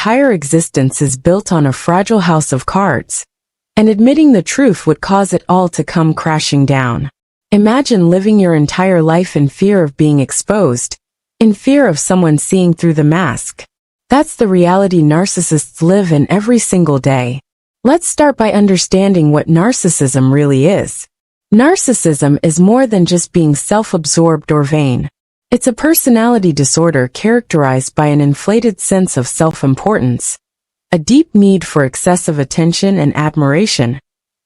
entire existence is built on a fragile house of cards, and admitting the truth would cause it all to come crashing down. Imagine living your entire life in fear of being exposed, in fear of someone seeing through the mask. That's the reality narcissists live in every single day. Let's start by understanding what narcissism really is. Narcissism is more than just being self-absorbed or vain. It's a personality disorder characterized by an inflated sense of self-importance, a deep need for excessive attention and admiration,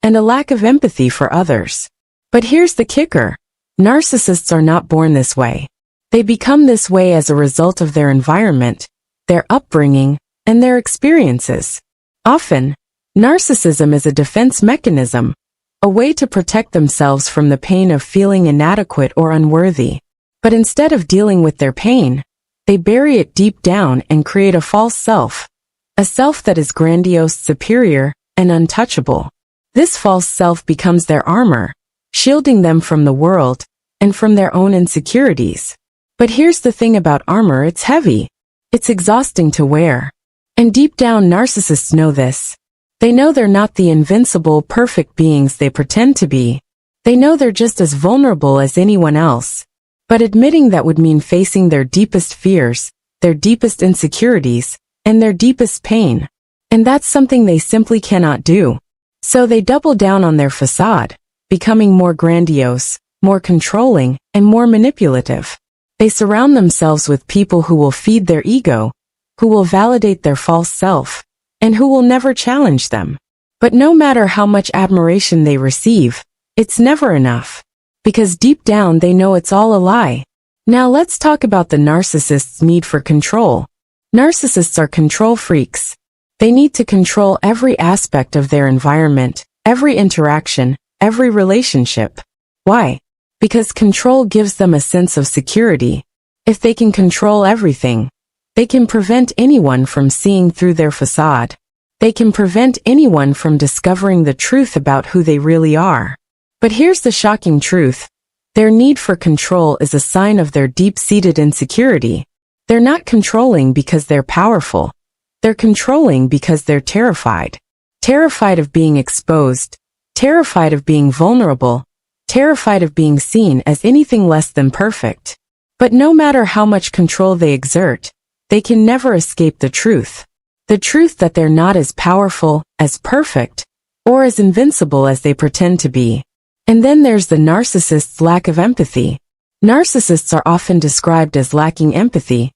and a lack of empathy for others. But here's the kicker. Narcissists are not born this way. They become this way as a result of their environment, their upbringing, and their experiences. Often, narcissism is a defense mechanism, a way to protect themselves from the pain of feeling inadequate or unworthy. But instead of dealing with their pain, they bury it deep down and create a false self, a self that is grandiose, superior, and untouchable. This false self becomes their armor, shielding them from the world and from their own insecurities. But here's the thing about armor, it's heavy. It's exhausting to wear. And deep down, narcissists know this. They know they're not the invincible, perfect beings they pretend to be. They know they're just as vulnerable as anyone else. But admitting that would mean facing their deepest fears, their deepest insecurities, and their deepest pain. And that's something they simply cannot do. So they double down on their facade, becoming more grandiose, more controlling, and more manipulative. They surround themselves with people who will feed their ego, who will validate their false self, and who will never challenge them. But no matter how much admiration they receive, it's never enough. Because deep down they know it's all a lie. Now let's talk about the narcissist's need for control. Narcissists are control freaks. They need to control every aspect of their environment, every interaction, every relationship. Why? Because control gives them a sense of security. If they can control everything, they can prevent anyone from seeing through their facade. They can prevent anyone from discovering the truth about who they really are. But here's the shocking truth. Their need for control is a sign of their deep-seated insecurity. They're not controlling because they're powerful. They're controlling because they're terrified. Terrified of being exposed. Terrified of being vulnerable. Terrified of being seen as anything less than perfect. But no matter how much control they exert, they can never escape the truth. The truth that they're not as powerful, as perfect, or as invincible as they pretend to be. And then there's the narcissist's lack of empathy. Narcissists are often described as lacking empathy,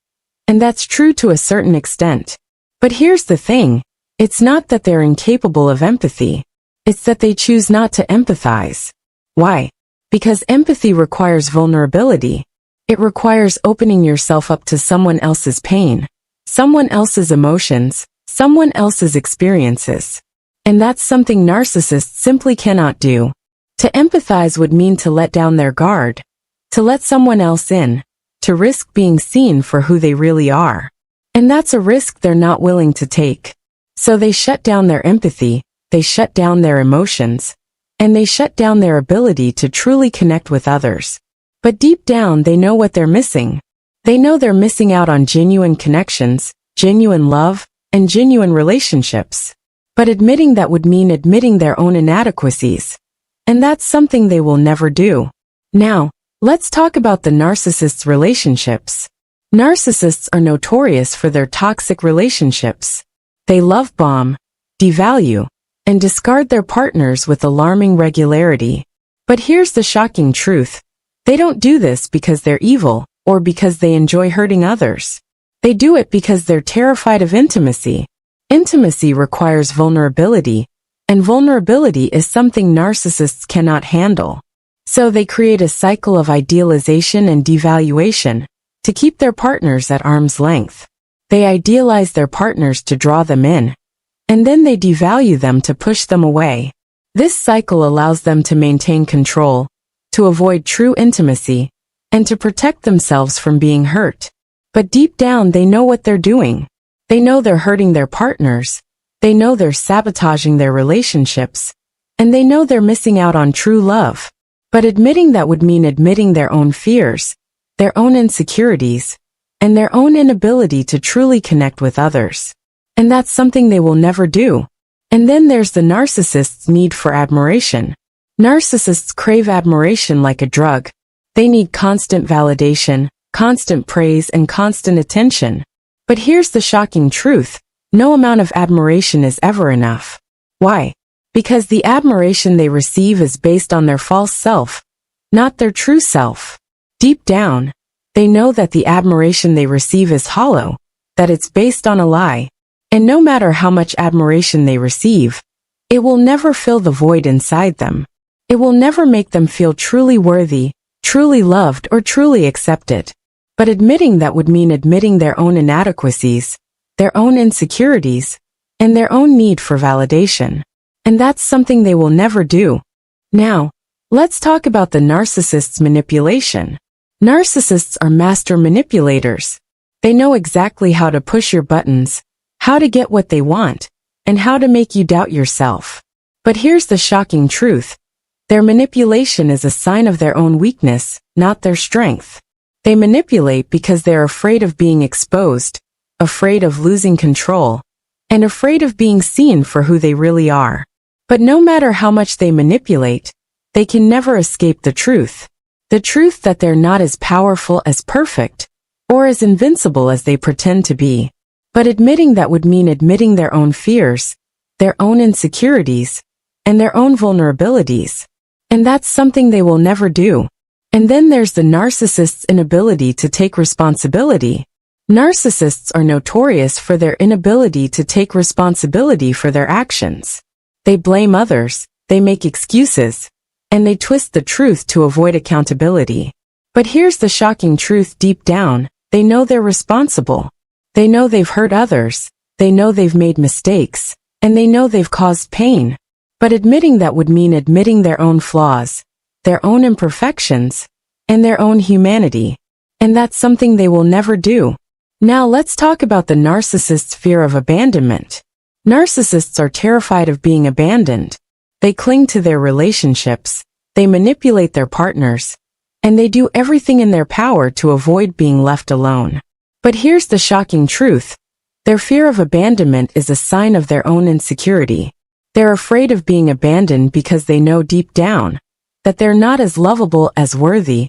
and that's true to a certain extent. But here's the thing, it's not that they're incapable of empathy, it's that they choose not to empathize. Why? Because empathy requires vulnerability. It requires opening yourself up to someone else's pain, someone else's emotions, someone else's experiences. And that's something narcissists simply cannot do. To empathize would mean to let down their guard, to let someone else in, to risk being seen for who they really are. And that's a risk they're not willing to take. So they shut down their empathy, they shut down their emotions, and they shut down their ability to truly connect with others. But deep down they know what they're missing. They know they're missing out on genuine connections, genuine love, and genuine relationships. But admitting that would mean admitting their own inadequacies. And that's something they will never do. Now, let's talk about the narcissist's relationships. Narcissists are notorious for their toxic relationships. They love bomb, devalue, and discard their partners with alarming regularity. But here's the shocking truth. They don't do this because they're evil, or because they enjoy hurting others. They do it because they're terrified of intimacy. Intimacy requires vulnerability, and vulnerability is something narcissists cannot handle. So they create a cycle of idealization and devaluation to keep their partners at arm's length. They idealize their partners to draw them in, and then they devalue them to push them away. This cycle allows them to maintain control, to avoid true intimacy, and to protect themselves from being hurt. But deep down they know what they're doing. They know they're hurting their partners. They know they're sabotaging their relationships, and they know they're missing out on true love. But admitting that would mean admitting their own fears, their own insecurities, and their own inability to truly connect with others. and that's something they will never do. And then there's the narcissist's need for admiration. Narcissists crave admiration like a drug. They need constant validation, constant praise, and constant attention. But here's the shocking truth. No amount of admiration is ever enough. Why? Because the admiration they receive is based on their false self, not their true self. Deep down, they know that the admiration they receive is hollow, that it's based on a lie. And no matter how much admiration they receive, it will never fill the void inside them. It will never make them feel truly worthy, truly loved, or truly accepted. But admitting that would mean admitting their own inadequacies, their own insecurities, and their own need for validation. And that's something they will never do. Now, let's talk about the narcissist's manipulation. Narcissists are master manipulators. They know exactly how to push your buttons, how to get what they want, and how to make you doubt yourself. But here's the shocking truth. Their manipulation is a sign of their own weakness, not their strength. They manipulate because they're afraid of being exposed, afraid of losing control, and afraid of being seen for who they really are. But no matter how much they manipulate, they can never escape the truth. The truth that they're not as powerful, as perfect, or as invincible as they pretend to be. But admitting that would mean admitting their own fears, their own insecurities, and their own vulnerabilities. And that's something they will never do. And then there's the narcissist's inability to take responsibility. Narcissists are notorious for their inability to take responsibility for their actions. They blame others, they make excuses, and they twist the truth to avoid accountability. But here's the shocking truth. Deep down, they know they're responsible. They know they've hurt others, they know they've made mistakes, and they know they've caused pain. But admitting that would mean admitting their own flaws, their own imperfections, and their own humanity. And that's something they will never do. Now let's talk about the narcissist's fear of abandonment. Narcissists are terrified of being abandoned. They cling to their relationships, they manipulate their partners, and they do everything in their power to avoid being left alone. But here's the shocking truth. Their fear of abandonment is a sign of their own insecurity. They're afraid of being abandoned because they know deep down that they're not as lovable, as worthy,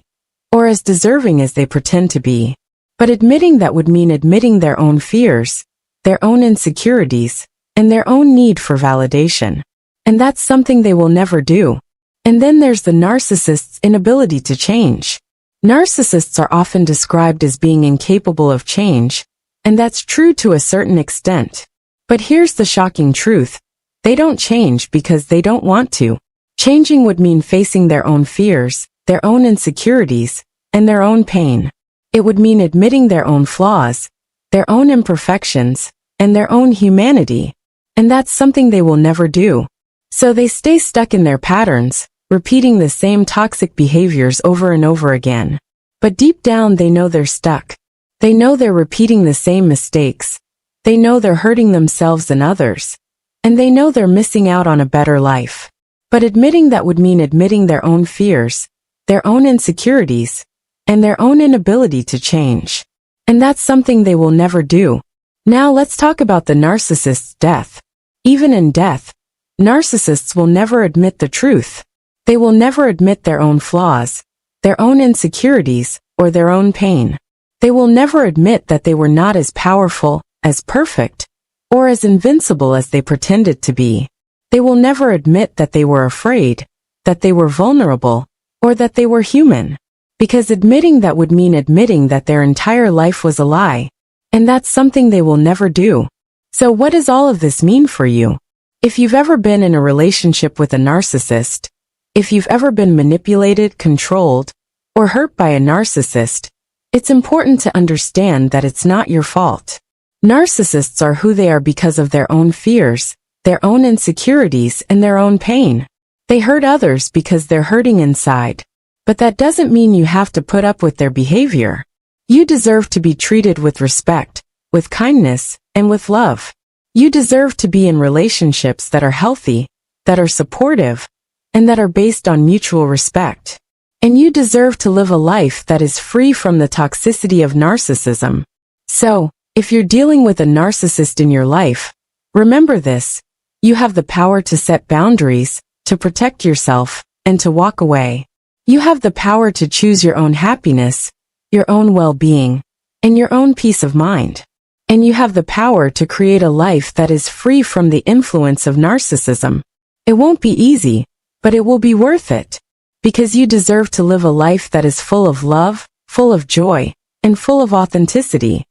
or as deserving as they pretend to be. But admitting that would mean admitting their own fears, their own insecurities, and their own need for validation. And that's something they will never do. And then there's the narcissist's inability to change. Narcissists are often described as being incapable of change, and that's true to a certain extent. But here's the shocking truth. They don't change because they don't want to. Changing would mean facing their own fears, their own insecurities, and their own pain. It would mean admitting their own flaws, their own imperfections, and their own humanity. And that's something they will never do. So they stay stuck in their patterns, repeating the same toxic behaviors over and over again. But deep down they know they're stuck. They know they're repeating the same mistakes. They know they're hurting themselves and others. And they know they're missing out on a better life. But admitting that would mean admitting their own fears, their own insecurities, and their own inability to change. And that's something they will never do. Now let's talk about the narcissist's death. Even in death, narcissists will never admit the truth. They will never admit their own flaws, their own insecurities, or their own pain. They will never admit that they were not as powerful, as perfect, or as invincible as they pretended to be. They will never admit that they were afraid, that they were vulnerable, or that they were human. Because admitting that would mean admitting that their entire life was a lie. And that's something they will never do. So what does all of this mean for you? If you've ever been in a relationship with a narcissist, if you've ever been manipulated, controlled, or hurt by a narcissist, it's important to understand that it's not your fault. Narcissists are who they are because of their own fears, their own insecurities, and their own pain. They hurt others because they're hurting inside. But that doesn't mean you have to put up with their behavior. You deserve to be treated with respect, with kindness, and with love. You deserve to be in relationships that are healthy, that are supportive, and that are based on mutual respect. And you deserve to live a life that is free from the toxicity of narcissism. So, If you're dealing with a narcissist in your life, remember this: you have the power to set boundaries, to protect yourself, and to walk away. You have the power to choose your own happiness, your own well-being, and your own peace of mind. And you have the power to create a life that is free from the influence of narcissism. It won't be easy, but it will be worth it. Because you deserve to live a life that is full of love, full of joy, and full of authenticity.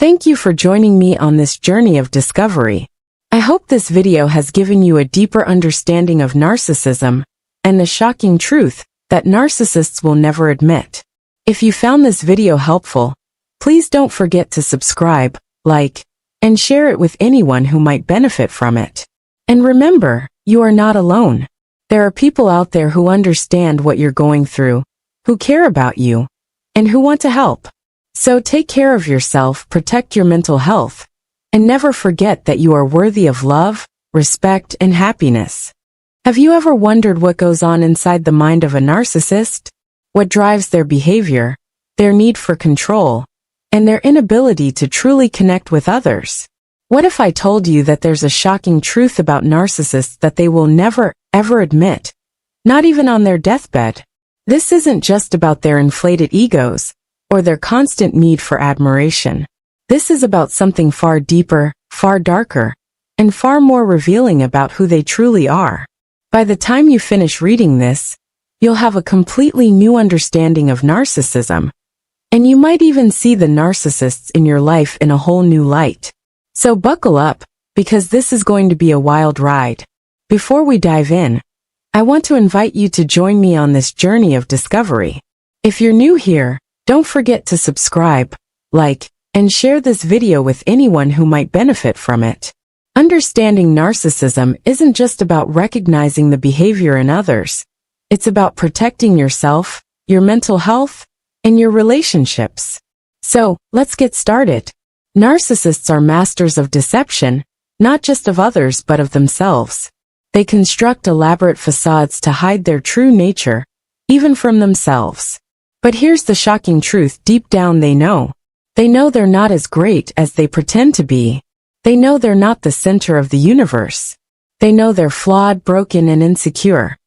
Thank you for joining me on this journey of discovery. I hope this video has given you a deeper understanding of narcissism and the shocking truth that narcissists will never admit. If you found this video helpful, please don't forget to subscribe, like, and share it with anyone who might benefit from it. And remember, you are not alone. There are people out there who understand what you're going through, who care about you, and who want to help. So take care of yourself, protect your mental health, and never forget that you are worthy of love, respect, and happiness. Have you ever wondered what goes on inside the mind of a narcissist? What drives their behavior, their need for control, and their inability to truly connect with others? What if I told you that there's a shocking truth about narcissists that they will never, ever admit, not even on their deathbed? This isn't just about their inflated egos, or their constant need for admiration. This is about something far deeper, far darker, and far more revealing about who they truly are. By the time you finish reading this, you'll have a completely new understanding of narcissism, and you might even see the narcissists in your life in a whole new light. So buckle up, because this is going to be a wild ride. Before we dive in, I want to invite you to join me on this journey of discovery. If you're new here, don't forget to subscribe, like, and share this video with anyone who might benefit from it. Understanding narcissism isn't just about recognizing the behavior in others. It's about protecting yourself, your mental health, and your relationships. So, let's get started. Narcissists are masters of deception, not just of others but of themselves. They construct elaborate facades to hide their true nature, even from themselves. But here's the shocking truth: deep down they know. They know they're not as great as they pretend to be. They know they're not the center of the universe. They know they're flawed, broken, and insecure.